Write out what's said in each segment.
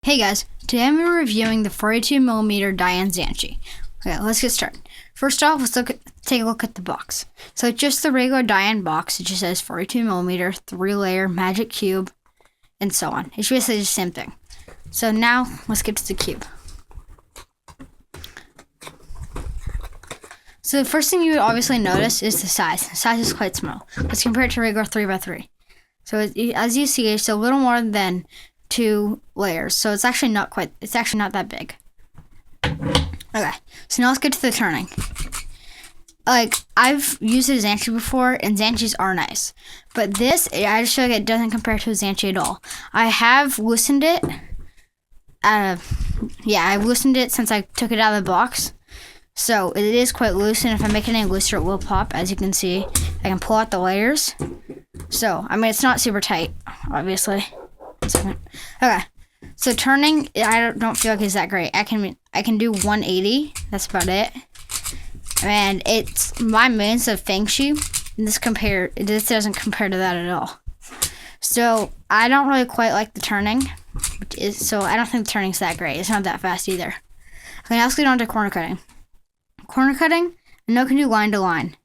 Hey guys, today I'm reviewing the 42mm Dayan Zanchi. Okay, let's get started. First off, take a look at the box. So it's just the regular Dayan box. It just says 42mm, 3-layer, magic cube, and so on. It's basically the same thing. So now, let's get to the cube. So the first thing you would obviously notice is the size. The size is quite small. Let's compare it to regular 3x3. So as you see, it's a little more than 2 layers, so it's actually not that big. Okay, so now let's get to the turning. Like, I've used a Zanchi before, and Zanchis are nice, but this, I just feel like it doesn't compare to a Zanchi at all. I have loosened it. I've loosened it since I took it out of the box, so it is quite loose, and if I make it any looser, it will pop. As you can see, I can pull out the layers. So, I mean, it's not super tight, obviously. Okay, so turning, I don't feel like it's that great. I can do 180. That's about it. And it's my mains of Feng Shui. This doesn't compare to that at all. So I don't really quite like the turning. So I don't think the turning's that great. It's not that fast either. Okay, now let's get on to corner cutting. Corner cutting, I know I can do line to line.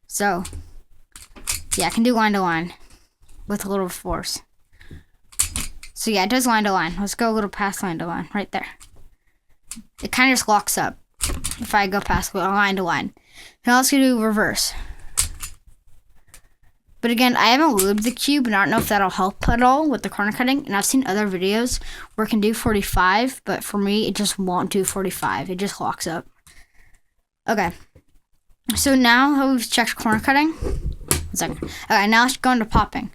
So yeah, I can do line to line with a little force. So yeah, it does line to line. Let's go a little past line to line, right there. It kind of just locks up if I go past line to line. Now let's do reverse. But again, I haven't lubed the cube, and I don't know if that'll help at all with the corner cutting. And I've seen other videos where it can do 45, but for me, it just won't do 45. It just locks up. Okay. So now that we've checked corner cutting, 1 second. Okay, now let's go into popping.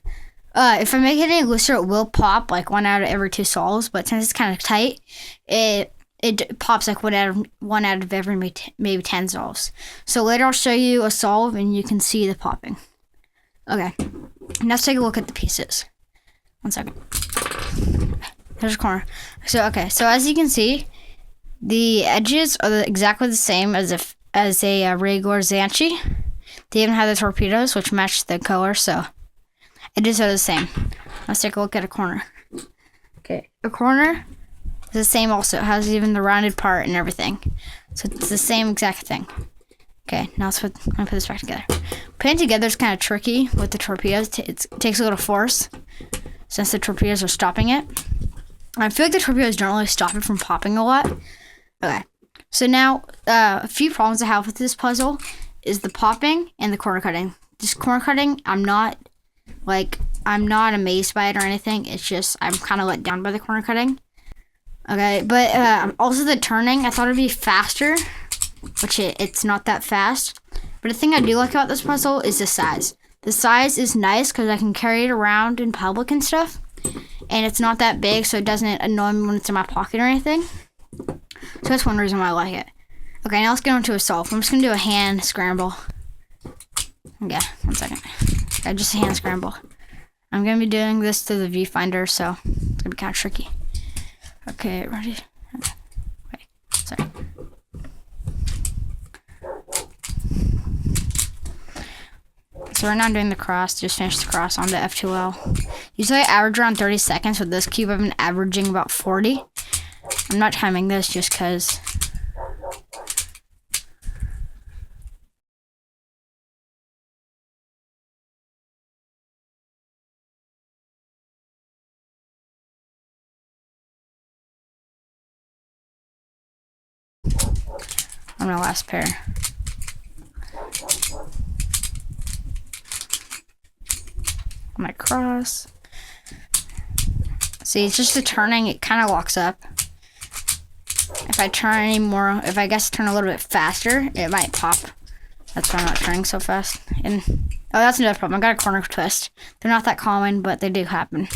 If I make it any looser, it will pop like 1 out of every 2 sols, but since it's kind of tight, it pops like 1 out of every maybe 10 sols. So later I'll show you a solve and you can see the popping. Okay, now let's take a look at the pieces. 1 second. There's a corner. So as you can see, the edges are exactly the same as a regular Zanchi. They even have the torpedoes, which match the color, so edges are the same. Let's take a look at a corner. Okay, a corner is the same also. It has even the rounded part and everything. So it's the same exact thing. Okay, now I'm going to put this back together. Putting it together is kind of tricky with the torpedoes. It takes a little force since the torpedoes are stopping it. I feel like the torpedoes don't really stop it from popping a lot. Okay, so now a few problems I have with this puzzle is the popping and the corner cutting. This corner cutting, I'm not amazed by it or anything. It's just I'm kind of let down by the corner cutting. Okay, but also the turning, I thought it'd be faster, which it's not that fast. But the thing I do like about this puzzle is the size. The size is nice because I can carry it around in public and stuff. And it's not that big, so it doesn't annoy me when it's in my pocket or anything. So that's one reason why I like it. Okay, now let's get on to a solve. I'm just going to do a hand scramble. Okay, 1 second. Okay, just a hand scramble. I'm going to be doing this to the viewfinder, so it's going to be kind of tricky. Okay, ready? Wait, sorry. So right now I'm doing the cross. Just finished the cross on the F2L. Usually I average around 30 seconds. With this cube, I've been averaging about 40. I'm not timing this just because on my last pair. My cross. See, it's just the turning, it kind of locks up. If I turn turn a little bit faster, it might pop. That's why I'm not turning so fast. And that's another problem. I got a corner twist. They're not that common, but they do happen.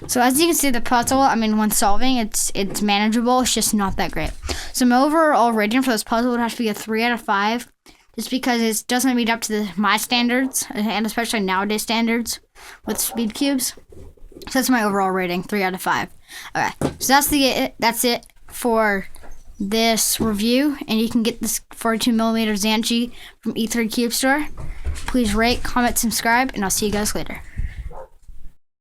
So as you can see, the puzzle, when solving, it's manageable. It's just not that great. So my overall rating for this puzzle would have to be a 3 out of 5, just because it doesn't meet up to my standards, and especially nowadays standards with speed cubes. So that's my overall rating, 3 out of 5. Okay, so that's it for this review, and you can get this 42mm Zanchi from E3 Cube Store. Please rate, comment, subscribe, and I'll see you guys later.